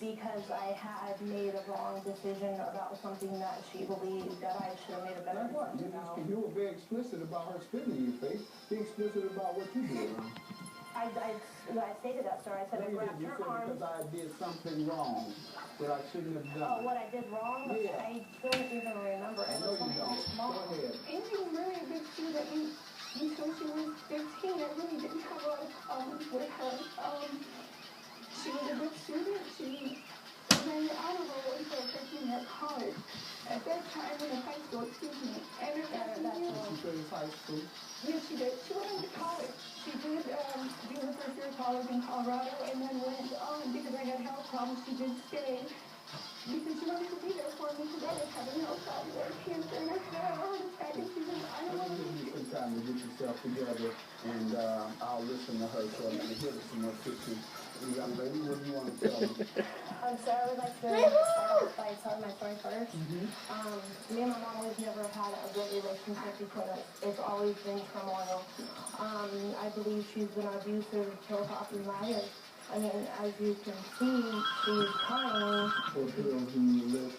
because I had made a wrong decision about something that she believed that I should have made a better one. You were very explicit about her spitting in your face. Be explicit about what you did. I stated that, sir. I said I grabbed her arm. Because I did something wrong that I shouldn't have done. Oh, what I did wrong? Yeah. I don't even remember. I know you don't. Go ahead. And you really did see that until she was 15, I really didn't have a lot of problems with her. She was a good student. She ran out of her way for taking her college. At that time in high school, excuse me. And She finished high school. yes, she did. She went to college. She did do her first year of college in Colorado and then went on because I had health problems. She did stay because she wanted to be there for me because I was having health problems. I had cancer and I had a heart attack and she said, I don't want to give you some time to get yourself together and I'll listen to her so I'm going to hear some more pictures. Young lady, what do you want to tell me? So I would like to start by telling my story first. Me and my mom, we've never had a good relationship between us. It's always been turmoil. I believe she's been abusive, liar. I mean, as you can see, she's crying. What girls do you live